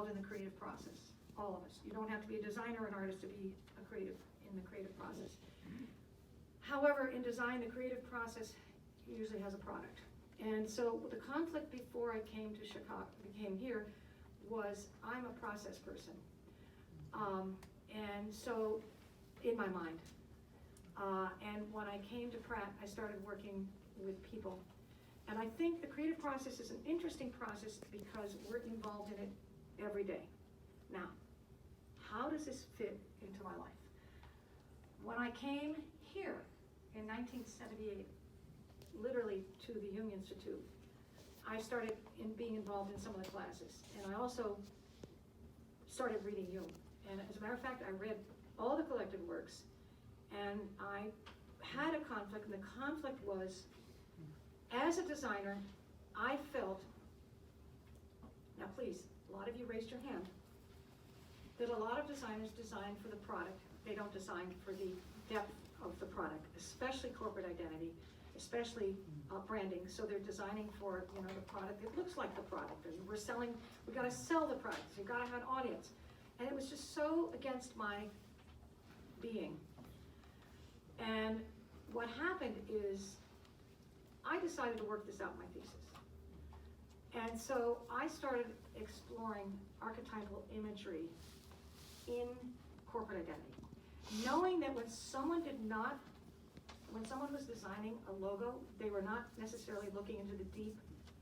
involved in the creative process, all of us. You don't have to be a designer or an artist to be a creative in the creative process. However, in design, the creative process usually has a product. And so the conflict before I came to Chicago, came here, was I'm a process person. And so, in my mind. And when I came to Pratt, I started working with people. And I think the creative process is an interesting process because we're involved in it every day. Now, how does this fit into my life? When I came here in 1978, literally to the Jung Institute, I started being involved in some of the classes. And I also started reading Jung. And as a matter of fact, I read all the collected works. And I had a conflict, and the conflict was, as a designer, I felt, now please, a lot of you raised your hand, that a lot of designers design for the product. They don't design for the depth of the product, especially corporate identity, especially branding. So they're designing for, you know, the product. It looks like the product, and we're selling. We got to sell the product. You've got to have an audience, and it was just so against my being. And what happened is, I decided to work this out in my thesis. And so I started exploring archetypal imagery in corporate identity, knowing that when someone was designing a logo, they were not necessarily looking into the deep,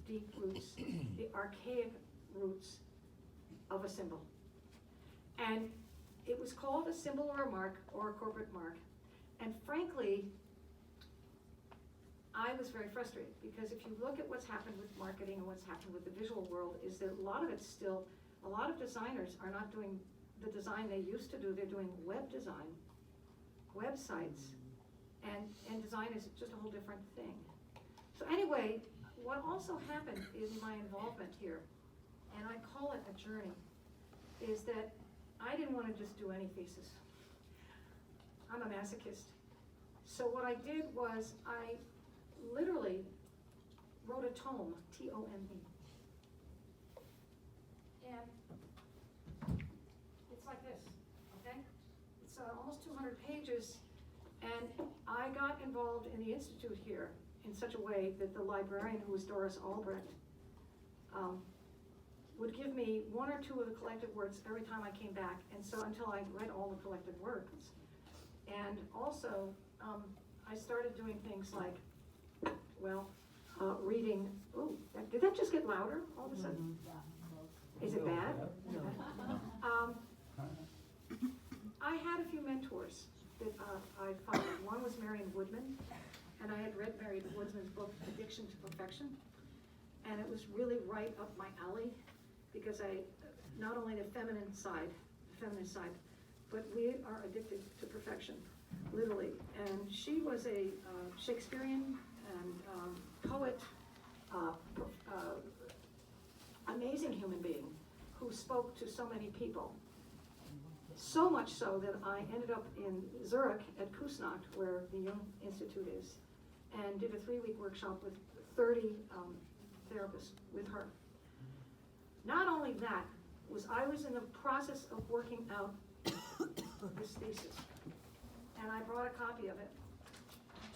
deep roots, the archaic roots of a symbol. And it was called a symbol or a mark or a corporate mark. And frankly, I was very frustrated because if you look at what's happened with marketing and what's happened with the visual world, is that a lot of it's still, a lot of designers are not doing the design they used to do. They're doing web design, websites, and design is just a whole different thing. So anyway, what also happened in my involvement here, and I call it a journey, is that I didn't want to just do any thesis. I'm a masochist. So what I did was I literally wrote a tome, T-O-M-E. And it's like this, okay? It's almost 200 pages, and I got involved in the Institute here in such a way that the librarian, who was Doris Albrecht, would give me one or two of the collected works every time I came back, and so until I read all the collected works. And also, I started doing things like, well, reading, ooh, did that just get louder all of a sudden? Is it bad? I had a few mentors that I followed. One was Marion Woodman, and I had read Marion Woodman's book, Addiction to Perfection, and it was really right up my alley because not only the feminine side, but we are addicted to perfection, literally. And she was a Shakespearean and poet, amazing human being who spoke to so many people. So much so that I ended up in Zurich at Kusnacht, where the Jung Institute is, and did a 3-week workshop with 30 therapists with her. Not only that, I was in the process of working out this thesis, and I brought a copy of it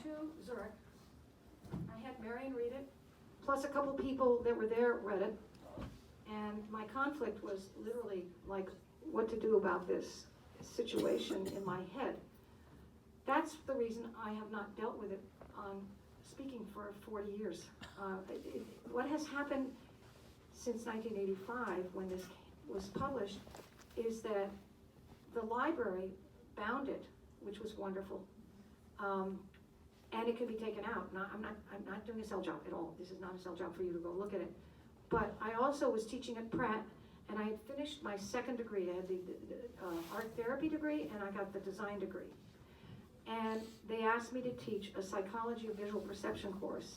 to Zurich. I had Marion read it, plus a couple people that were there read it, and my conflict was literally like what to do about this situation in my head. That's the reason I have not dealt with it on speaking for 40 years. What has happened since 1985, when this was published, is that the library bound it, which was wonderful, and it can be taken out. I'm not doing a sell job at all. This is not a sell job for you to go look at it. But I also was teaching at Pratt, and I had finished my second degree. I had the art therapy degree, and I got the design degree. And they asked me to teach a psychology of visual perception course,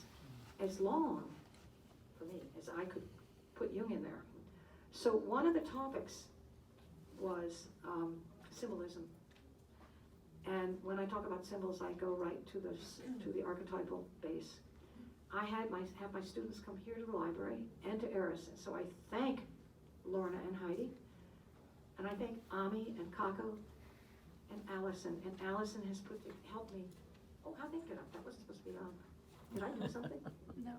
as long, for me, as I could put Jung in there. So one of the topics was symbolism. And when I talk about symbols, I go right to the archetypal base. I have my students come here to the library and to Eris, so I thank Lorna and Heidi I thank Ami and Kako and Allison. And Allison has helped me. Oh, how'd that get up? That wasn't supposed to be on. Did I do something? No.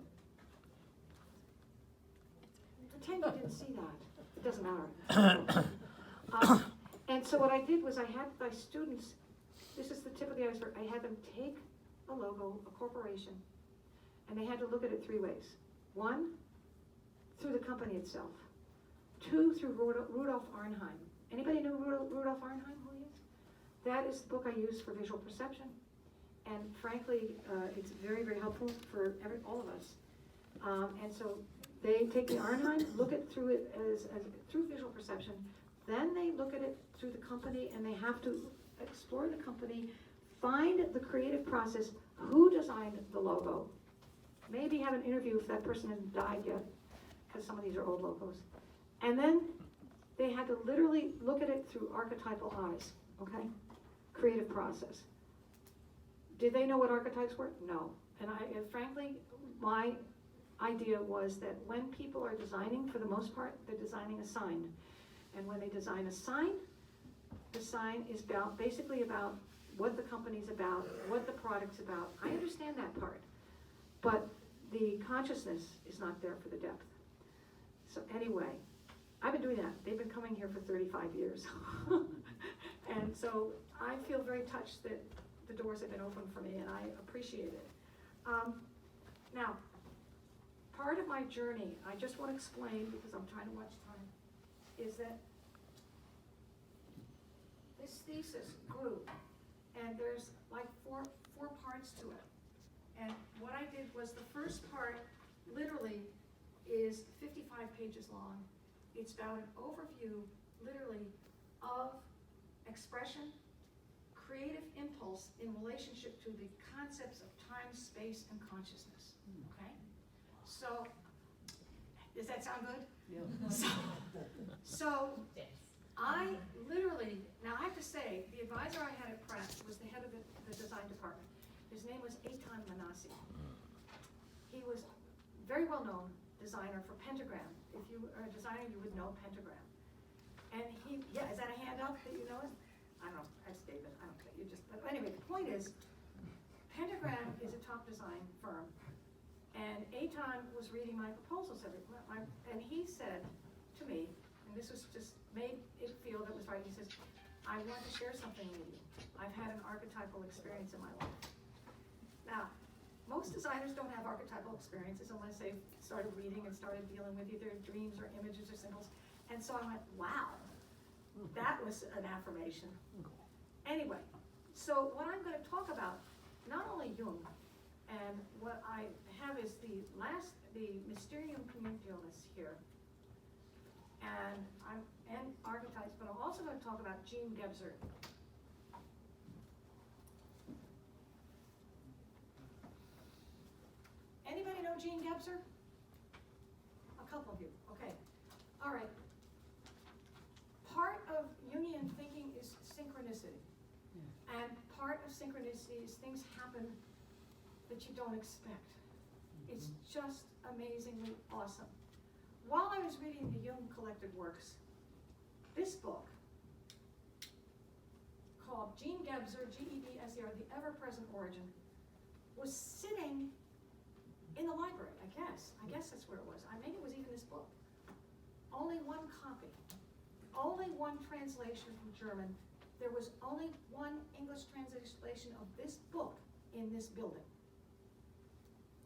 Pretend you didn't see that. It doesn't matter. And so what I did was I had my students, this is the tip of the iceberg, I had them take a logo, a corporation, and they had to look at it 3 ways. 1, through the company itself. 2, through Rudolf Arnheim. Anybody know Rudolf Arnheim, who he is? That is the book I use for visual perception. And frankly, it's very, very helpful for all of us. And so they take the Arnheim, look at through it as through visual perception, then they look at it through the company, and they have to explore the company, find the creative process, who designed the logo, maybe have an interview if that person hasn't died yet, because some of these are old logos. And then they had to literally look at it through archetypal eyes, okay? Creative process. Did they know what archetypes were? No. And frankly, my idea was that when people are designing, for the most part, they're designing a sign. And when they design a sign, the sign is basically about what the company's about, what the product's about. I understand that part. But the consciousness is not there for the depth. So anyway, I've been doing that. They've been coming here for 35 years. And so I feel very touched that the doors have been open for me, and I appreciate it. Now, part of my journey, I just want to explain, because I'm trying to watch time, is that this thesis grew, and there's like four parts to it. And what I did was the first part literally is 55 pages long. It's about an overview, literally, of expression, creative impulse in relationship to the concepts of time, space, and consciousness, okay? So, does that sound good? Yeah. So I literally, now I have to say, the advisor I had at Pratt was the head of the design department. His name was Eitan Manassi. He was very well-known designer for Pentagram. If you are a designer, you would know Pentagram. And he, yeah, is that a hand up that you know it? I don't know, that's David, I don't care, you just, but anyway, the point is, Pentagram is a top design firm. And Eitan was reading my proposals and he said to me, and this was just made it feel that was right, he says, I want to share something with you. I've had an archetypal experience in my life. Now, most designers don't have archetypal experiences unless they've started reading and started dealing with either dreams or images or symbols. And so I went, wow, that was an affirmation. Anyway, so what I'm going to talk about, not only Jung, and what I have is the Mysterium Communitalis here, and archetypes, but I'm also going to talk about Jean Gebser. Anybody know Jean Gebser? A couple of you, okay. All right. Part of Jungian thinking is synchronicity. And part of synchronicity is things happen that you don't expect. It's just amazingly awesome. While I was reading the Jung collected works, this book called Jean Gebser, Gebser, The Ever-Present Origin, was sitting in the library, I guess. I guess that's where it was. Maybe it was even this book. Only one copy. Only one translation from German. There was only one English translation of this book in this building.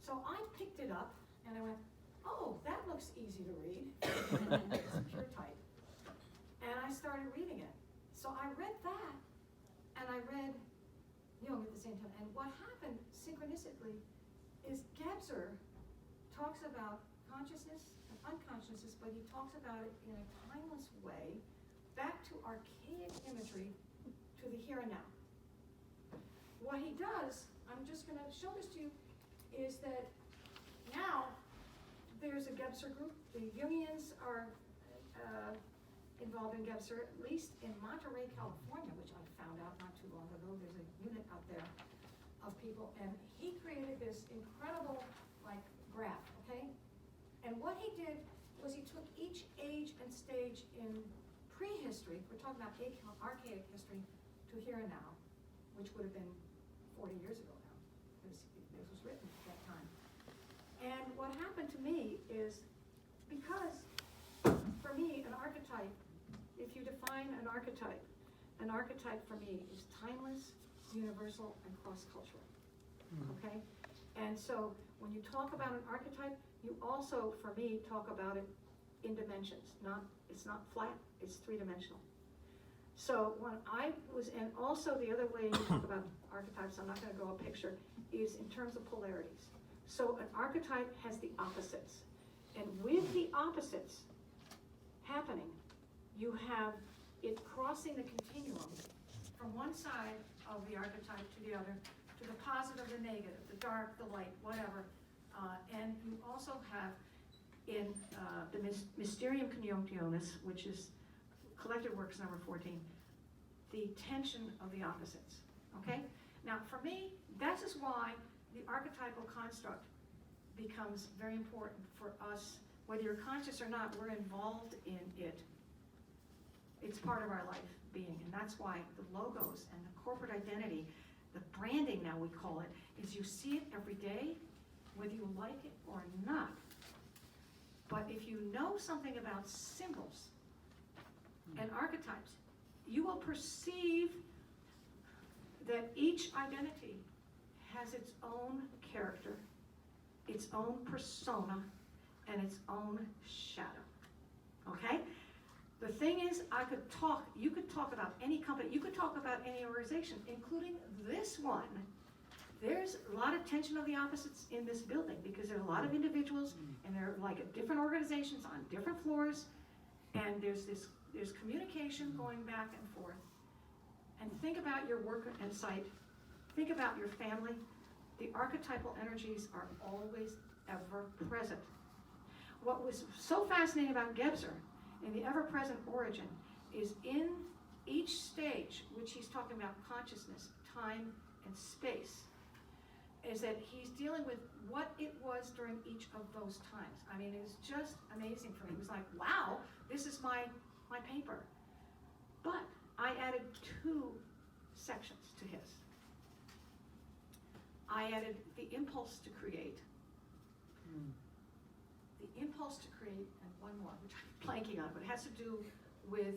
So I picked it up and I went, oh, that looks easy to read. And it's pure type. And I started reading it. So I read that and I read Jung at the same time. And what happened synchronistically is Gebser talks about consciousness and unconsciousness, but he talks about it in a timeless way, back to archaic imagery, to the here and now. What he does, I'm just going to show this to you, is that now there's a Gebser group. The Jungians are involved in Gebser, at least in Monterey, California, which I found out not too long ago. There's a unit out there of people, and he created this incredible graph, okay? And what he did was he took each age and stage in prehistory history, we're talking about archaic history, to here and now, which would have been 40 years ago now, because this was written at that time. And what happened to me is, because for me, an archetype, if you define an archetype for me is timeless, universal, and cross-cultural, okay? And so when you talk about an archetype, you also, for me, talk about it in dimensions. It's not flat, it's three-dimensional. So when I was, and also the other way you talk about archetypes, I'm not gonna draw a picture, is in terms of polarities. So an archetype has the opposites. And with the opposites happening, you have it crossing the continuum from one side of the archetype to the other, to the positive, the negative, the dark, the light, whatever. And you also have in the Mysterium Conjunctionis, which is Collected Works number 14, the tension of the opposites, okay? Now, for me, that is why the archetypal construct becomes very important for us. Whether you're conscious or not, we're involved in it. It's part of our life being, and that's why the logos and the corporate identity, the branding now we call it, is you see it every day, whether you like it or not. But if you know something about symbols and archetypes, you will perceive that each identity has its own character, its own persona, and its own shadow, okay? The thing is, you could talk about any company, you could talk about any organization, including this one. There's a lot of tension of the opposites in this building because there are a lot of individuals and they're like at different organizations on different floors, and there's communication going back and forth. And think about your work and site, think about your family. The archetypal energies are always ever present. What was so fascinating about Gebser in the ever-present origin is in each stage, which he's talking about consciousness, time, and space, is that he's dealing with what it was during each of those times. I mean, it was just amazing for me. It was like, wow, this is my paper. But I added 2 sections to his. I added the impulse to create. The impulse to create, and one more, which I'm blanking on, but it has to do with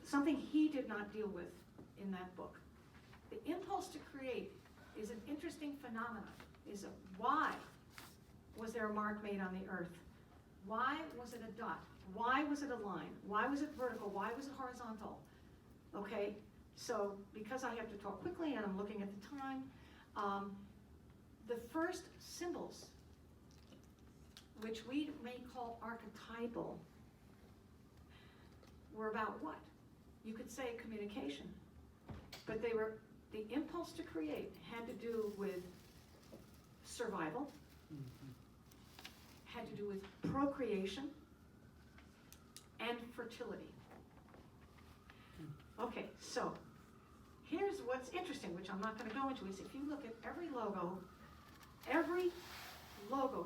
something he did not deal with in that book. The impulse to create is an interesting phenomenon. Is why was there a mark made on the earth? Why was it a dot? Why was it a line? Why was it vertical? Why was it horizontal? Okay, so because I have to talk quickly and I'm looking at the time, the first symbols, which we may call archetypal, were about what? You could say communication, but they were, the impulse to create had to do with survival, had to do with procreation, and fertility. Okay, so here's what's interesting, which I'm not going to go into, is if you look at every logo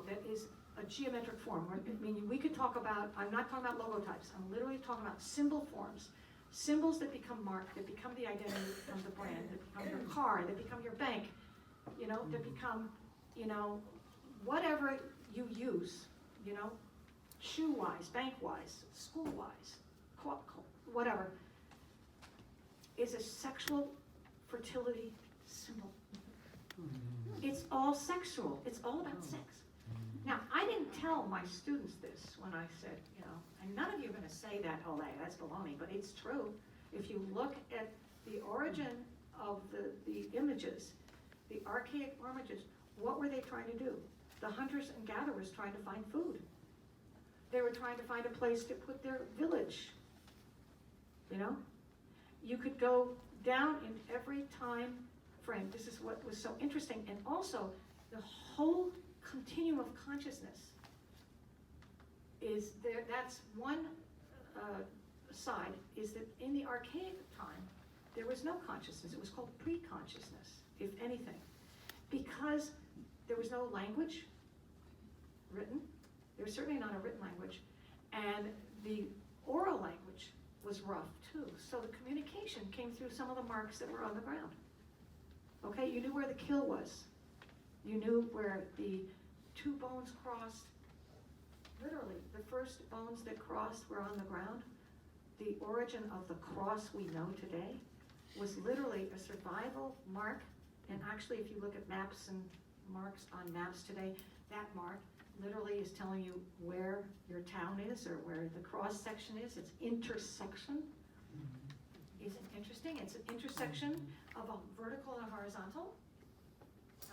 that is a geometric form, I mean, we could talk about, I'm not talking about logo types, I'm literally talking about symbol forms. Symbols that become marked, that become the identity, that become the brand, that become your car, that become your bank, you know, that become, you know, whatever you use, you know, shoe-wise, bank-wise, school-wise, whatever, is a sexual fertility symbol. It's all sexual. It's all about sex. Now, I didn't tell my students this when I said, you know, and none of you are going to say that, oh, that's baloney, but it's true. If you look at the origin of the images, the archaic images, what were they trying to do? The hunters and gatherers trying to find food. They were trying to find a place to put their village, you know? You could go down in every time frame. This is what was so interesting. And also, the whole continuum of consciousness is there. That's one side, is that in the archaic time, there was no consciousness. It was called pre-consciousness, if anything, because there was no language written. There was certainly not a written language, and the oral language was rough too. So the communication came through some of the marks that were on the ground. Okay, you knew where the kill was. You knew where the two bones crossed. Literally, the first bones that crossed were on the ground. The origin of the cross we know today was literally a survival mark. And actually, if you look at maps and marks on maps today, that mark literally is telling you where your town is or where the cross section is. It's intersection. Isn't it interesting? It's an intersection of a vertical and a horizontal.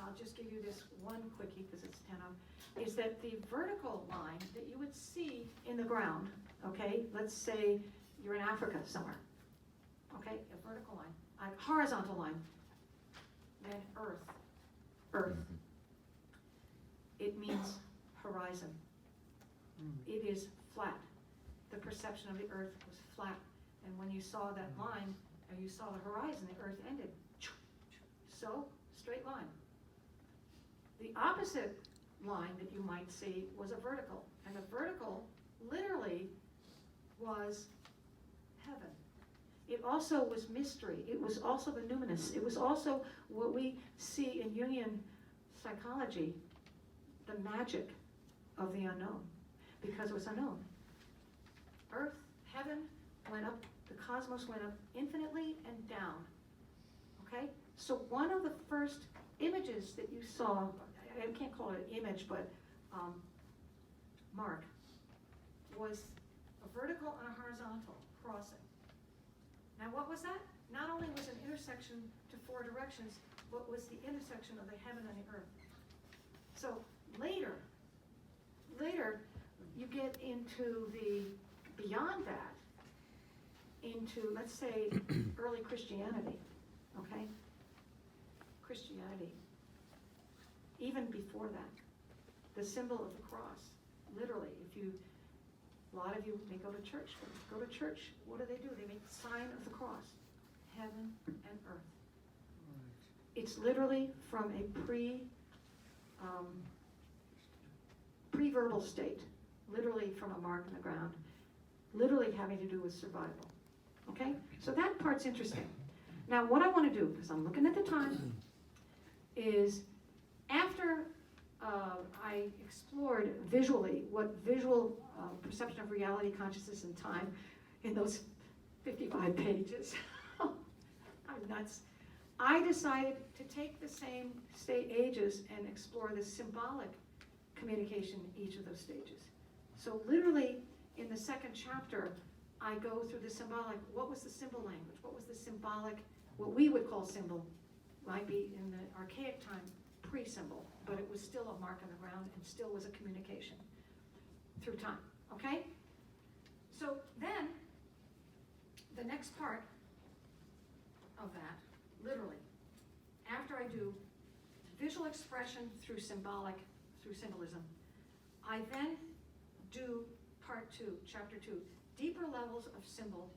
I'll just give you this one quickie because it's 10 of, is that the vertical line that you would see in the ground, okay, let's say you're in Africa somewhere, okay, a vertical line, a horizontal line, then earth. It means horizon. It is flat. The perception of the earth was flat. And when you saw that line, and you saw the horizon, the earth ended. So, straight line. The opposite line that you might see was a vertical. And the vertical literally was heaven. It also was mystery. It was also the numinous. It was also what we see in Jungian psychology, the magic of the unknown, because it was unknown. Earth, heaven went up, the cosmos went up infinitely and down. Okay? So one of the first images that you saw, I can't call it an image, but mark, was a vertical and a horizontal crossing. Now what was that? Not only was an intersection to four directions, but was the intersection of the heaven and the earth. So later, you get into the, beyond that, into, let's say, early Christianity, okay? Christianity. Even before that, the symbol of the cross, literally, a lot of you may go to church. Go to church, what do? They make the sign of the cross, heaven and earth. It's literally from a pre-verbal state, literally from a mark in the ground, literally having to do with survival. Okay? So that part's interesting. Now, what I want to do, because I'm looking at the time, is after I explored visually what visual perception of reality, consciousness, and time in those 55 pages, I'm nuts. I decided to take the same ages and explore the symbolic communication in each of those stages. So literally, in the second chapter, I go through the symbolic, what was the symbol language? What was the symbolic, what we would call symbol, might be in the archaic time, pre-symbol, but it was still a mark on the ground and still was a communication through time, okay? So then, the next part of that, literally, after I do visual expression through symbolism, I then do part 2, chapter 2, deeper levels of symbol,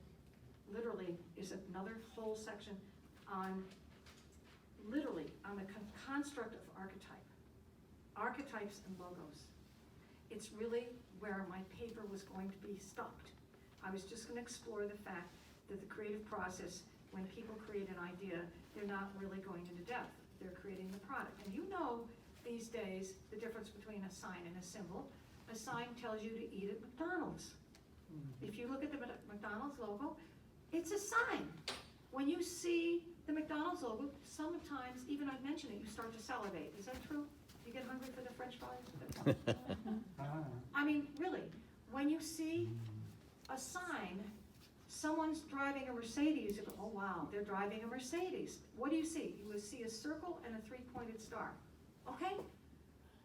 literally, is another whole section on, literally, on the construct of archetypes and logos. It's really where my paper was going to be stopped. I was just going to explore the fact that the creative process, when people create an idea, they're not really going into depth. They're creating the product. And you know these days the difference between a sign and a symbol. A sign tells you to eat at McDonald's. If you look at the McDonald's logo, it's a sign. When you see the McDonald's logo, sometimes, even I mention it, you start to salivate. Is that true? You get hungry for the French fries? I mean, really, when you see a sign, someone's driving a Mercedes, you go, oh wow, they're driving a Mercedes. What do you see? You will see a circle and a three-pointed star. Okay?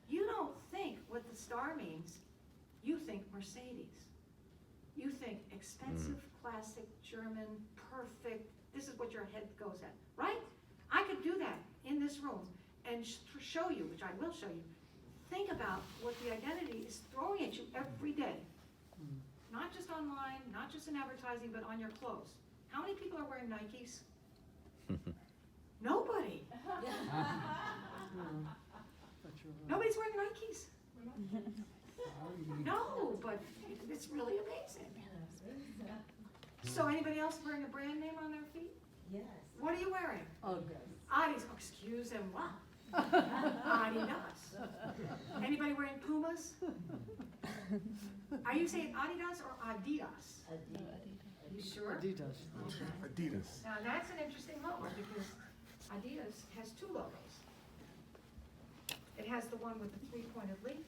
You don't think what the star means, you think Mercedes. You think expensive, classic, German, perfect, this is what your head goes at, right? I could do that in this room and show you, which I will show you. Think about what the identity is throwing at you every day. Not just online, not just in advertising, but on your clothes. How many people are wearing Nikes? Nobody. Nobody's wearing Nikes. No, but it's really amazing. So anybody else wearing a brand name on their feet? Yes. What are you wearing? Oh, good. Adidas, oh, excuse them, what? Adidas. Anybody wearing Pumas? Are you saying Adidas or Adidas? You sure? Adidas. Adidas. Now that's an interesting logo because Adidas has two logos. It has the one with the three-pointed leaf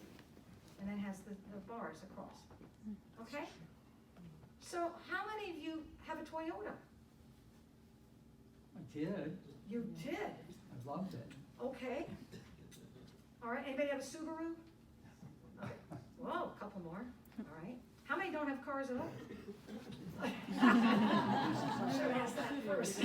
and then has the bars across. Okay? So how many of you have a Toyota? I did. You did. I loved it. Okay. All right, anybody have a Subaru? Okay. Whoa, a couple more. All right. How many don't have cars at all? Should have asked that first.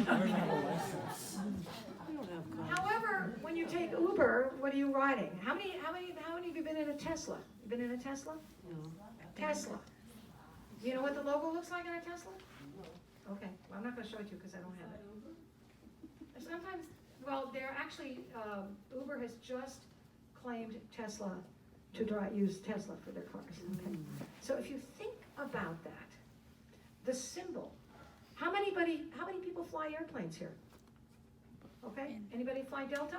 However, when you take Uber, what are you riding? How many have you been in a Tesla? You been in a Tesla? No. Tesla. You know what the logo looks like in a Tesla? Okay, well, I'm not gonna show it to you because I don't have it. Sometimes, well, they're actually, Uber has just claimed Tesla to use Tesla for their cars, okay? So if you think about that, the symbol, how many people fly airplanes here? Okay, anybody fly Delta?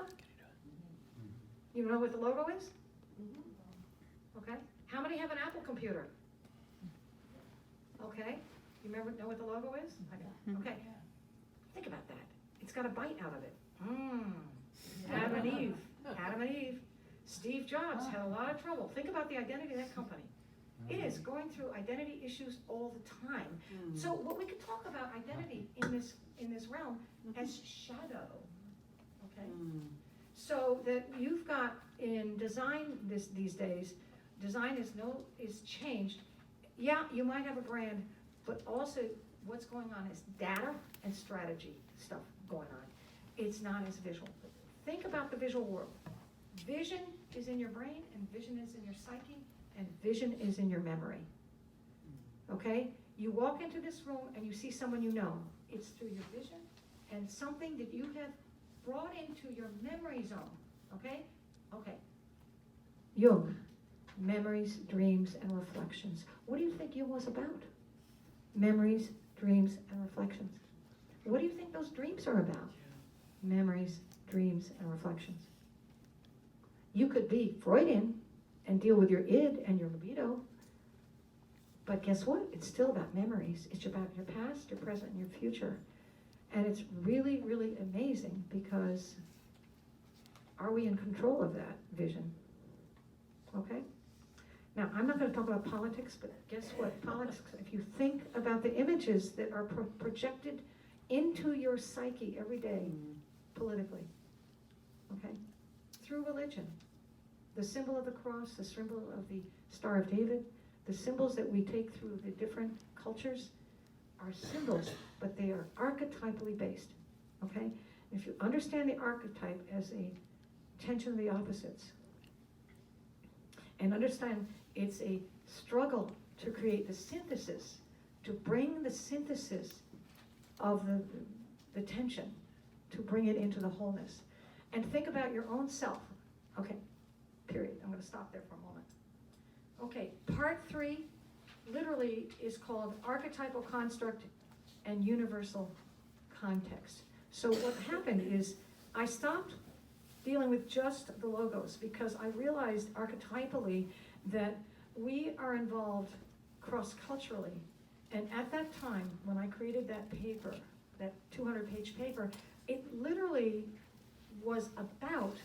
You know what the logo is? Okay, how many have an Apple computer? Okay, you know what the logo is? Okay, think about that. It's got a bite out of it. Adam and Eve, Adam and Eve. Steve Jobs had a lot of trouble. Think about the identity of that company. It is going through identity issues all the time. So what we could talk about identity in this realm as shadow, okay? So that you've got in design these days, design is changed. Yeah, you might have a brand, but also what's going on is data and strategy stuff going on. It's not as visual. Think about the visual world. Vision is in your brain, and vision is in your psyche, and vision is in your memory. Okay? You walk into this room and you see someone you know. It's through your vision and something that you have brought into your memory zone. Okay? Okay. Jung, memories, dreams, and reflections. What do you think Jung was about? Memories, dreams, and reflections. What do you think those dreams are about? Memories, dreams, and reflections. You could be Freudian and deal with your id and your libido, but guess what? It's still about memories. It's about your past, your present, and your future. And it's really, really amazing because are we in control of that vision? Okay? Now, I'm not going to talk about politics, but guess what? Politics, if you think about the images that are projected into your psyche every day, politically, okay? Through religion. The symbol of the cross, the symbol of the Star of David, the symbols that we take through the different cultures are symbols, but they are archetypally based, okay? If you understand the archetype as a tension of the opposites, and understand it's a struggle to create the synthesis, to bring the synthesis of the tension, to bring it into the wholeness. And think about your own self. Okay, period. I'm going to stop there for a moment. Okay, part 3 literally is called archetypal construct and universal context. So what happened is I stopped dealing with just the logos because I realized archetypally that we are involved cross-culturally. And at that time, when I created that paper, that 200-page paper, it literally was about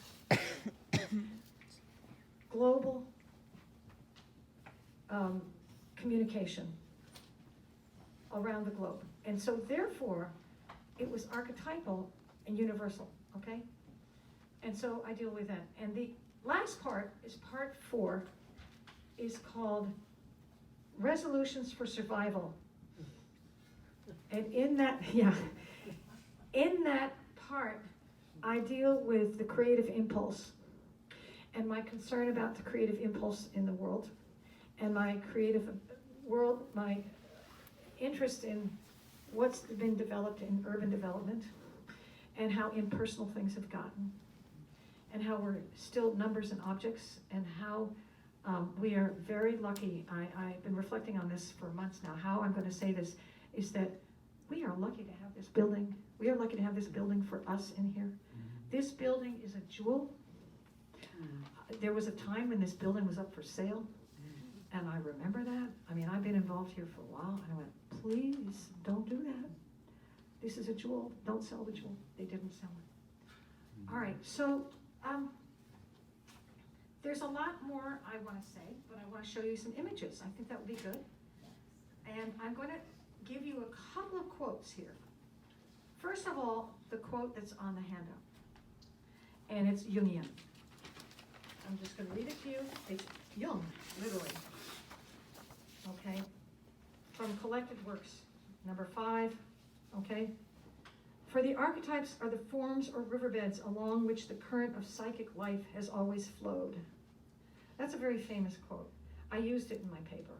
global communication around the globe. And so therefore, it was archetypal and universal, okay? And so I deal with that. And the last part is part 4, is called Resolutions for Survival. And in that, in that part, I deal with the creative impulse and my concern about the creative impulse in the world and my creative world, my interest in what's been developed in urban development and how impersonal things have gotten and how we're still numbers and objects and how we are very lucky. I've been reflecting on this for months now. How I'm going to say this is that we are lucky to have this building. We are lucky to have this building for us in here. This building is a jewel. There was a time when this building was up for sale, and I remember that. I mean, I've been involved here for a while, and I went, please, don't do that. This is a jewel, don't sell the jewel. They didn't sell it. All right, so there's a lot more I want to say, but I want to show you some images. I think that would be good. And I'm going to give you a couple of quotes here. First of all, the quote that's on the handout, and it's Jungian. I'm just going to read it to you. It's Jung, literally. Okay? From Collected Works, number 5. Okay? For the archetypes are the forms or riverbeds along which the current of psychic life has always flowed. That's a very famous quote. I used it in my paper.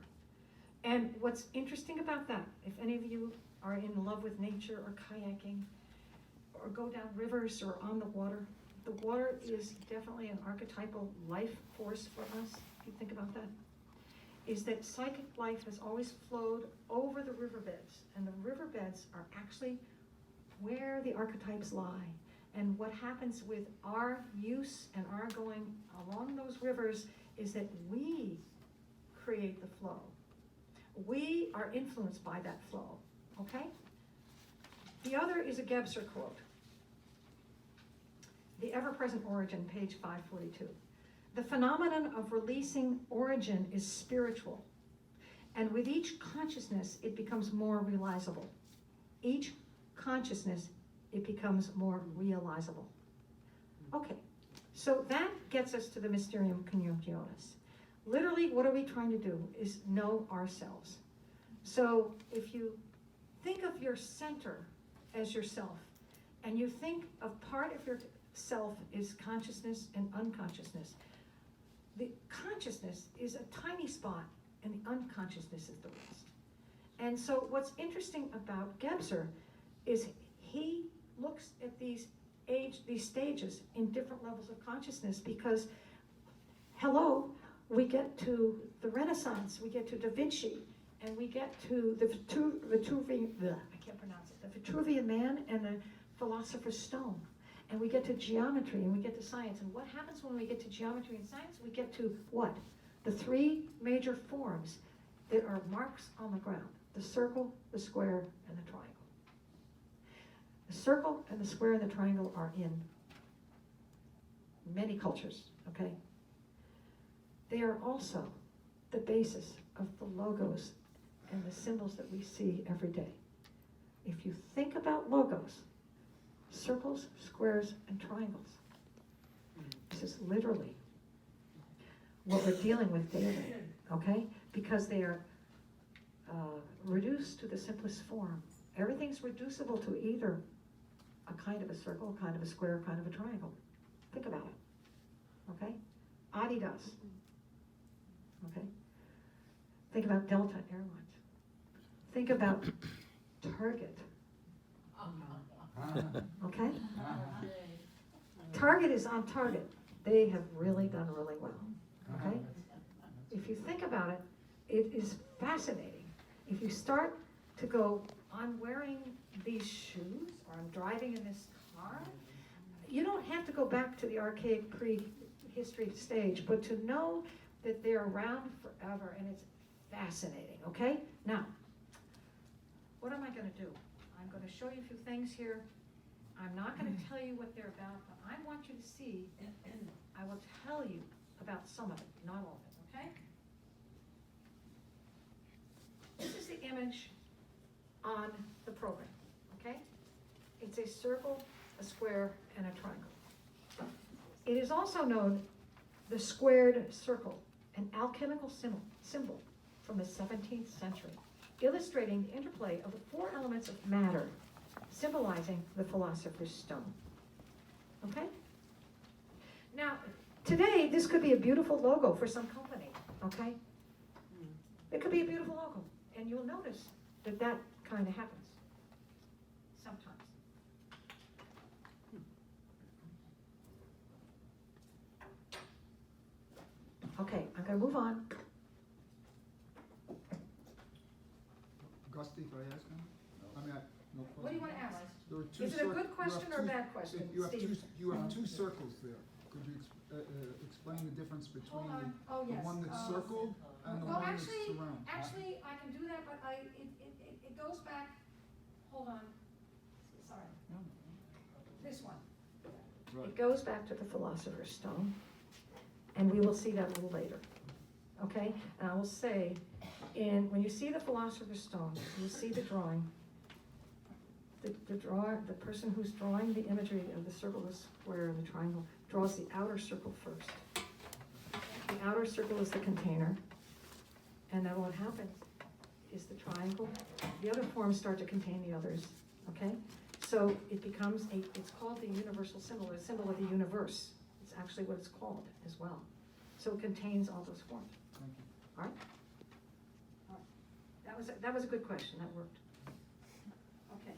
And what's interesting about that, if any of you are in love with nature or kayaking, or go down rivers or on the water is definitely an archetypal life force for us, if you think about that, is that psychic life has always flowed over the riverbeds, and the riverbeds are actually where the archetypes lie. And what happens with our use and our going along those rivers is that we create the flow. We are influenced by that flow, okay? The other is a Gebser quote. The Ever-Present Origin, page 542. The phenomenon of releasing origin is spiritual, and with each consciousness, it becomes more realizable. Each consciousness, it becomes more realizable. Okay, so that gets us to the Mysterium Conjunctionis. Literally, what are we trying to do is know ourselves. So if you think of your center as yourself, and you think of part of your self is consciousness and unconsciousness, the consciousness is a tiny spot, and the unconsciousness is the rest. And so what's interesting about Gebser is he looks at these stages in different levels of consciousness, because, hello, we get to the Renaissance, we get to Da Vinci, and we get to the Vitruvian Man and the Philosopher's Stone. And we get to geometry, and we get to science. And what happens when we get to geometry and science? We get to what? The 3 major forms that are marks on the ground: the circle, the square, and the triangle. The circle and the square and the triangle are in many cultures, okay? They are also the basis of the logos and the symbols that we see every day. If you think about logos, circles, squares, and triangles, this is literally what we're dealing with daily, okay? Because they are reduced to the simplest form. Everything's reducible to either a kind of a circle, a kind of a square, a kind of a triangle. Think about it, okay? Adidas, okay? Think about Delta Airlines. Think about Target, okay? Target is on target. They have really done really well, okay? If you think about it, it is fascinating. If you start to go, I'm wearing these shoes, or I'm driving in this car, you don't have to go back to the archaic prehistory stage, but to know that they're around forever, and it's fascinating, okay? Now, what am I going to do? I'm going to show you a few things here. I'm not going to tell you what they're about, but I want you to see, and I will tell you about some of it, not all of it, okay? This is the image on the program, okay? It's a circle, a square, and a triangle. It is also known the squared circle, an alchemical symbol from the 17th century, illustrating the interplay of the 4 elements of matter, symbolizing the Philosopher's Stone. Okay? Now, today, this could be a beautiful logo for some company, okay? It could be a beautiful logo, and you'll notice that that kind of happens sometimes. Okay, I'm going to move on. Gusty, can I ask him? I mean, No What do you want to ask? There are two Is it a cir- good you question have or a two- bad question, You have Steve? you have two circles there. Could you explain the difference between Hold on. Oh, the yes. one that's circled and the Well, one that's actually, surrounded? I can do that, but it goes back, hold on, sorry, this one. Right. It goes back to the Philosopher's Stone, and we will see that a little later, okay? And I will say, when you see the Philosopher's Stone, you see the drawing. The person who's drawing the imagery of the circle, the square, and the triangle, draws the outer circle first. The outer circle is the container, and then what happens is the triangle, the other forms start to contain the others, okay? So it becomes it's called the universal symbol, a symbol of the universe. It's actually what it's called as well. So it contains all those forms. Thank you. All right? That was a good question, that worked. Okay.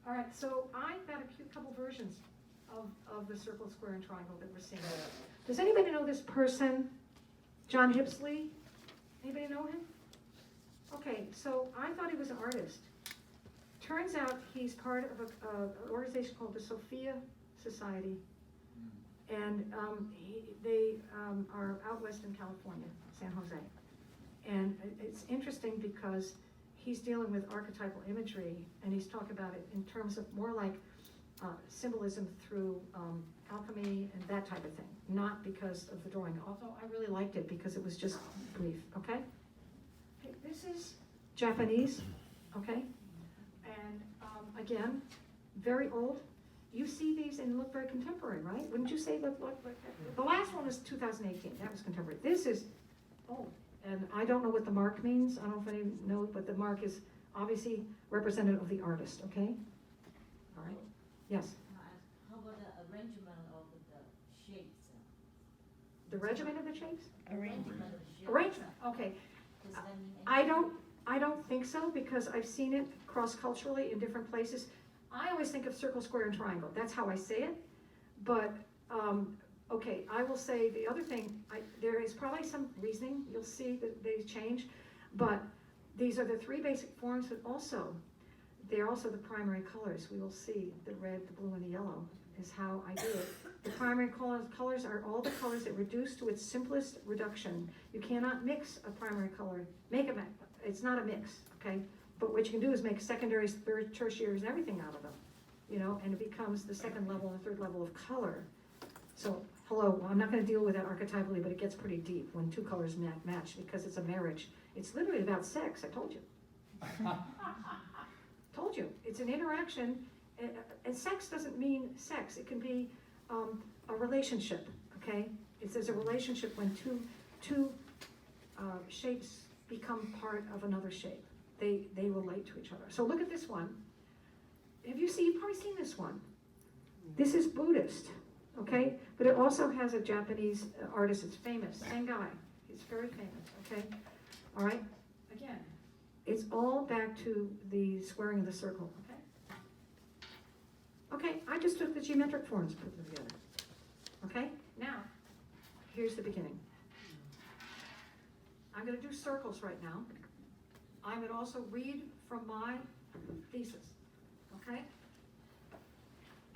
All right, so I've got a couple versions of the circle, square, and triangle that we're seeing. Does anybody know this person, John Hipsley? Anybody know him? Okay, so I thought he was an artist. Turns out he's part of an organization called the Sophia Society, and they are out west in California, San Jose. And it's interesting because he's dealing with archetypal imagery, and he's talking about it in terms of more like symbolism through alchemy and that type of thing, not because of the drawing, although I really liked it because it was just brief, okay? Okay, this is Japanese, okay? And again, very old. You see these and look very contemporary, right? Wouldn't you say that? The last one was 2018, that was contemporary. This is old. And I don't know what the mark means. I don't know if any know, but the mark is obviously representative of the artist, okay? All right, yes? How about the arrangement of the shapes? The regimen of the shapes? Arrangement of the shapes. Arrangement, okay. Does that mean I don't think so, because I've seen it cross-culturally in different places. I always think of circle, square, and triangle. That's how I say it. But, okay, I will say the other thing, there is probably some reasoning. You'll see that they change. But these are the three basic forms, but also, they're also the primary colors. We will see the red, the blue, and the yellow is how I do it. The primary colors are all the colors that reduce to its simplest reduction. You cannot mix a primary color. It's not a mix, okay? But what you can do is make secondaries, third, tertiaries, and everything out of them, you know, and it becomes the second level and the third level of color. So, hello, I'm not gonna deal with that archetypally, but it gets pretty deep when two colors match because it's a marriage. It's literally about sex, I told you. Told you, it's an interaction, and sex doesn't mean sex. It can be a relationship, okay? There's a relationship when two shapes become part of another shape. They relate to each other. So look at this one. You've probably seen this one. This is Buddhist, okay? But it also has a Japanese artist. It's famous, same guy. He's very famous, okay? All right, again, it's all back to the squaring of the circle, okay? Okay, I just took the geometric forms, put them together. Okay, now, here's the beginning. I'm gonna do circles right now. I'm gonna also read from my thesis, okay?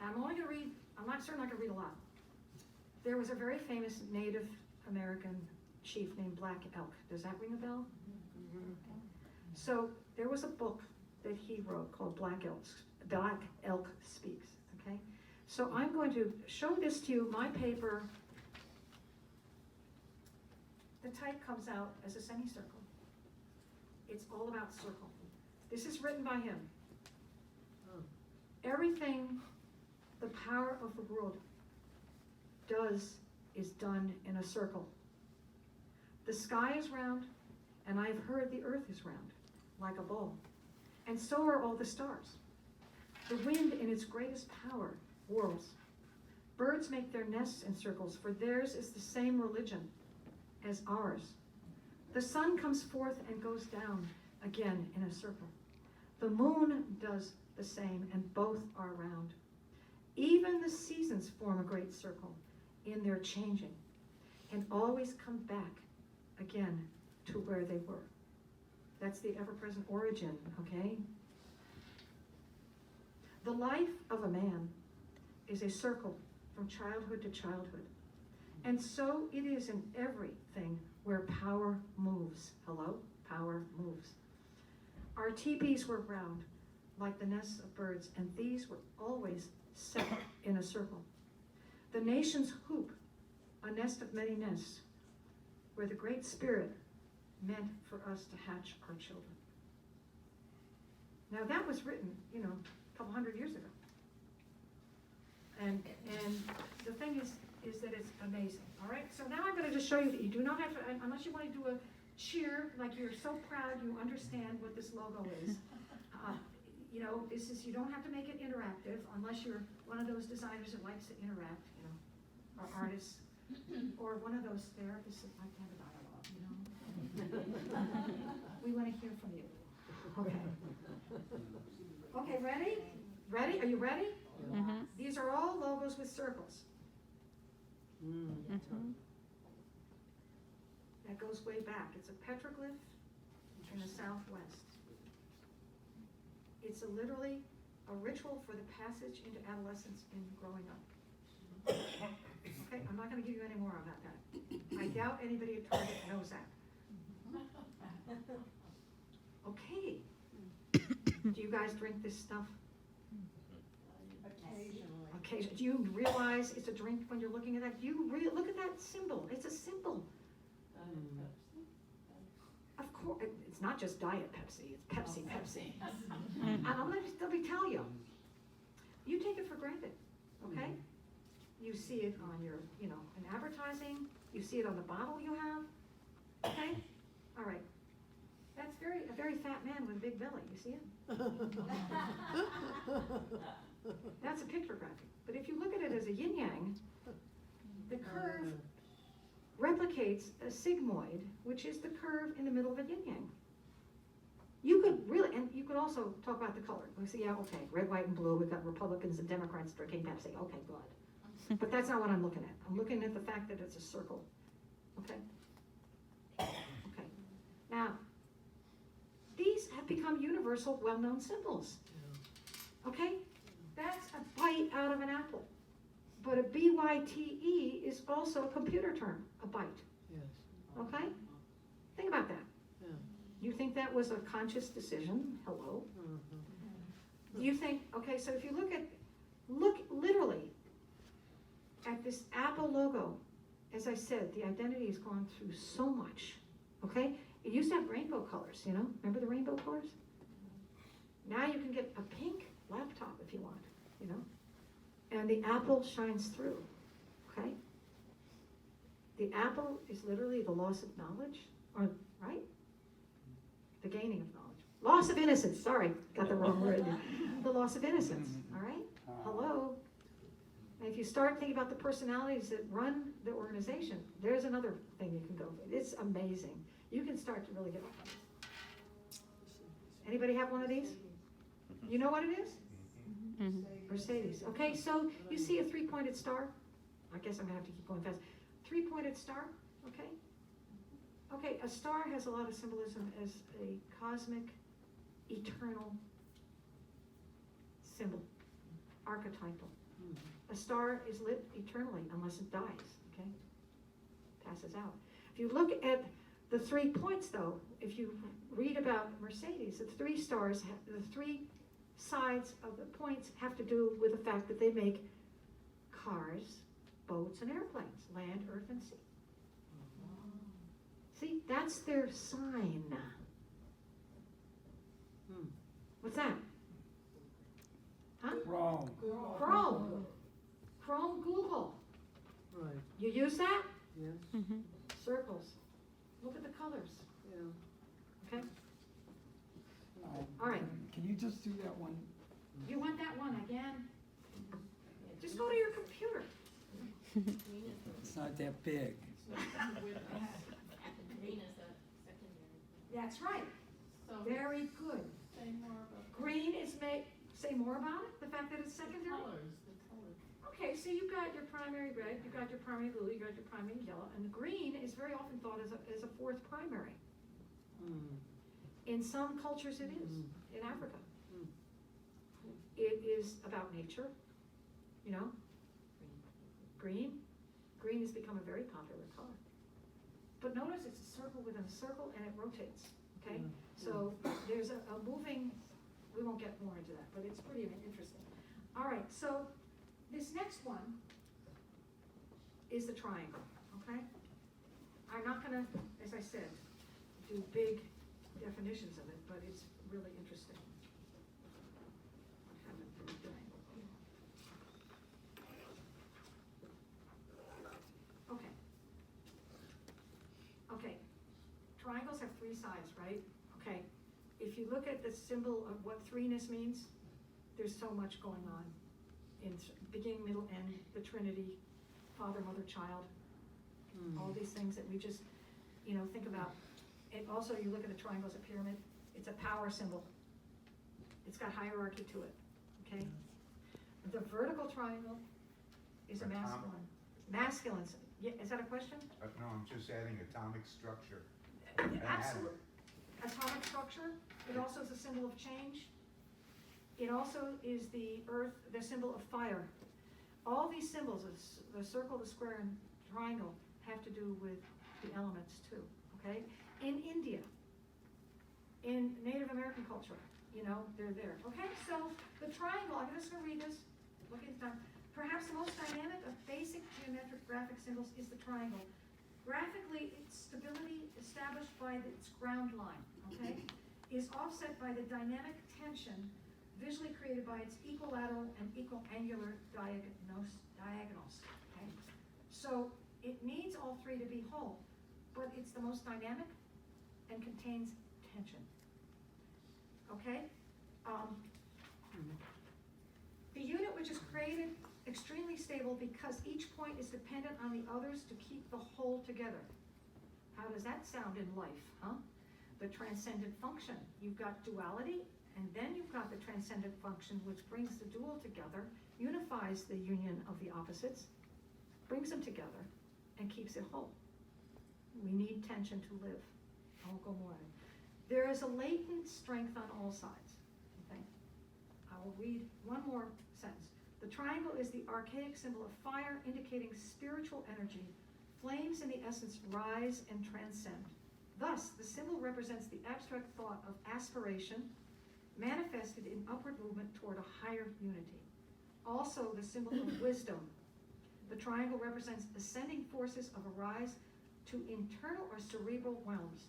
I'm only gonna read, I'm certainly not gonna read a lot. There was a very famous Native American chief named Black Elk. Does that ring a bell? So there was a book that he wrote called Black Elk Speaks, okay? So I'm going to show this to you, my paper. The type comes out as a semicircle. It's all about circle. This is written by him. Everything the power of the world does is done in a circle. The sky is round, and I have heard the earth is round, like a bowl. And so are all the stars. The wind in its greatest power whirls. Birds make their nests in circles, for theirs is the same religion as ours. The sun comes forth and goes down again in a circle. The moon does the same, and both are round. Even the seasons form a great circle in their changing, and always come back again to where they were. That's the ever-present origin, okay? The life of a man is a circle from childhood to childhood. And so it is in everything where power moves. Hello? Power moves. Our teepees were round, like the nests of birds, and these were always set in a circle. The nation's hoop, a nest of many nests, where the Great Spirit meant for us to hatch our children. Now that was written, a couple hundred years ago. And the thing is that it's amazing, all right? So now I'm gonna just show you that you do not have to, unless you wanna do a cheer, like you're so proud you understand what this logo is. You don't have to make it interactive unless you're one of those designers that likes to interact, or artists, or one of those therapists that like to have a dialogue, We wanna hear from you. Okay. Okay, ready? Ready? Are you ready? Mm-hmm. These are all logos with circles. Mm-hmm. That goes way back. It's a petroglyph in the Southwest. It's literally a ritual for the passage into adolescence and growing up. Okay, I'm not gonna give you any more about that. I doubt anybody at Target knows that. Okay. Do you guys drink this stuff? Occasionally. Do you realize it's a drink when you're looking at that? Do you look at that symbol? It's a symbol. Of course, it's not just Diet Pepsi, it's Pepsi. And let me tell you, you take it for granted, okay? You see it on your, in advertising, you see it on the bottle you have, okay? All right. That's a very fat man with a big belly, you see it? That's a pictographic. But if you look at it as a yin-yang, the curve replicates a sigmoid, which is the curve in the middle of a yin-yang. You could really, and you could also talk about the color. We see, yeah, okay, red, white, and blue, we've got Republicans and Democrats drinking Pepsi. Okay, good. But that's not what I'm looking at. I'm looking at the fact that it's a circle, okay? Okay. Now, these have become universal, well-known symbols, okay? That's a bite out of an apple. But a BYTE is also a computer term, a byte. Yes. Okay? Think about that. Yeah. You think that was a conscious decision? Hello? Mm-hmm. You think, okay, so if you look literally at this Apple logo, as I said, the identity has gone through so much, okay? It used to have rainbow colors, Remember the rainbow colors? Now you can get a pink laptop if you want, And the apple shines through, okay? The apple is literally the loss of knowledge, right? The gaining of knowledge. Loss of innocence, sorry, got the wrong word. The loss of innocence, all right? Hello? And if you start thinking about the personalities that run the organization, there's another thing you can go with. It's amazing. You can start to really get off on this. Anybody have one of these? You know what it is? Mm-hmm. Mercedes. Okay, so you see a three-pointed star? I guess I'm gonna have to keep going fast. Three-pointed star, okay? Okay, a star has a lot of symbolism as a cosmic, eternal symbol, archetypal. A star is lit eternally unless it dies, okay? Passes out. If you look at the 3 points though, if you read about Mercedes, the 3 stars, the 3 sides of the points have to do with the fact that they make cars, boats, and airplanes, land, earth, and sea. See, that's their sign. What's that? Huh? Wrong. Chrome. Chrome Google. Right, You use that? yes, Mm-hmm. Circles. Look at the colors, yeah. okay? All right. Can you just do that one? You want that one again? Just go to your computer. It's not that big. Green is a secondary. That's right. So Very good. say more about Green is say more about it? The fact that it's the secondary? colors, the colors. Okay, so you've got your primary red, you've got your primary blue, you've got your primary yellow, and the green is very often thought as a fourth primary. In some cultures it is, in Africa. Mm. It is about nature, you know, green. Green has become a very popular color. But notice it's a circle within a circle and it rotates, okay? Mm. So there's a moving, we won't get more into that, but it's pretty interesting. All right, so this next one is the triangle, okay? I'm not gonna, as I said, do big definitions of it, but it's really interesting. I haven't really done it. Okay. Okay, triangles have three sides, right? Okay, if you look at the symbol of what threeness means, there's so much going on in beginning, middle, end, the Trinity, Father, Mother, Child, all these things that we just, you know, think about. And also, you look at the triangle as a pyramid, it's a power symbol. It's got hierarchy to it, okay? The vertical triangle is a Atomic. masculine. Masculine, yeah, is that a question? No, I'm just adding atomic structure. Absolutely. Atomic structure, it also is a symbol of change. It also is the earth, the symbol of fire. All these symbols, the circle, the square, and triangle, have to do with the elements too, okay? In India, in Native American culture, you know, they're there. Okay, so the triangle, I'm just gonna read this, look at time. Perhaps the most dynamic of basic geometric graphic symbols is the triangle. Graphically, its stability established by its ground line, okay, is offset by the dynamic tension visually created by its equilateral and equal angular diagonals, okay? So it needs all three to be whole, but it's the most dynamic and contains tension, okay? The unit which is created extremely stable because each point is dependent on the others to keep the whole together. How does that sound in life, huh? The transcendent function, you've got duality, and then you've got the transcendent function which brings the dual together, unifies the union of the opposites, brings them together, and keeps it whole. We need tension to live. I won't go more on it. There is a latent strength on all sides, okay? I will read one more sentence. The triangle is the archaic symbol of fire, indicating spiritual energy. Flames in the essence rise and transcend. Thus, the symbol represents the abstract thought of aspiration, manifested in upward movement toward a higher unity. Also, the symbol of wisdom. The triangle represents ascending forces of a rise to internal or cerebral realms.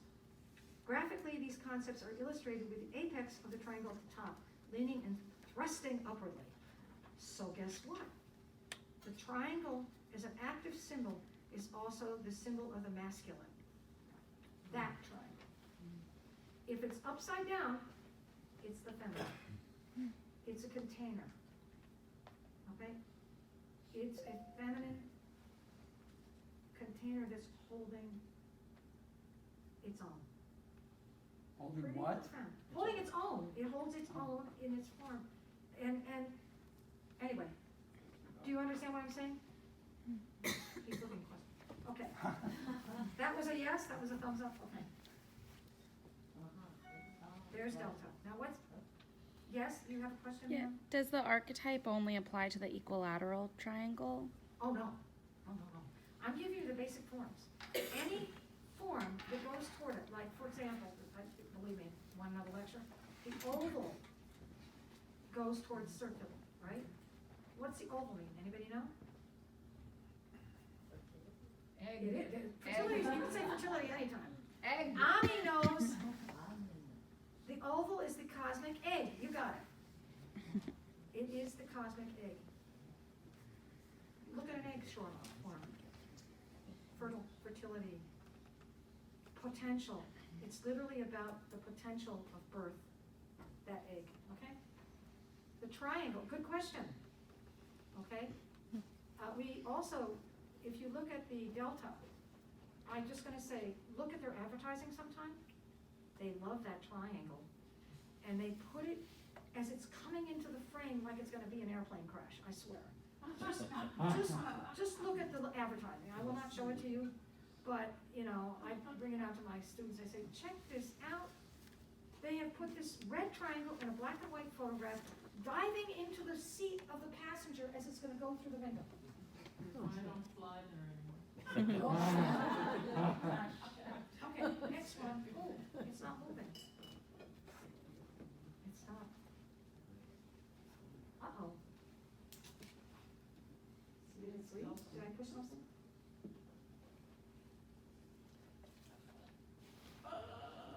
Graphically, these concepts are illustrated with the apex of the triangle at the top, leaning and thrusting upwardly. So guess what? The triangle as an active symbol is also the symbol of the masculine. That triangle. If it's upside down, it's the feminine. It's a container. Okay? It's a feminine container that's holding its own. Holding Pretty what? profound. Holding its own. It holds its own in its form. And anyway, do you understand what I'm saying? He's looking question. Okay. That was a yes, that was a thumbs up, okay. There's delta. Now what's, yes, you have a question? Yeah. ma'am? Does the archetype only apply to the equilateral triangle? Oh, no. No. I'm giving you the basic forms. Any form that goes toward it, like, for example, believe me, want another lecture? The oval goes towards circular, right? What's the oval mean? Anybody know? Egg. It is. Fertility, you can say fertility anytime. Egg. Ami knows. The oval is the cosmic egg. You got it. It is the cosmic egg. Look at an egg form. Fertility. Potential. It's literally about the potential of birth, that egg, okay? The triangle, good question, okay? We also, if you look at the delta, I'm just gonna say, look at their advertising sometime. They love that triangle. And they put it as it's coming into the frame like it's gonna be an airplane crash, I swear. Just look at the advertising. I will not show it to you, but, you know, I bring it out to my students. I say, check this out. they have put this red triangle in a black and white photograph diving into the seat of the passenger as it's gonna go through the window. I don't fly there anymore. Okay, next one. Oh, it's not moving. It stopped. Uh-oh. Did it freeze? Did I push something?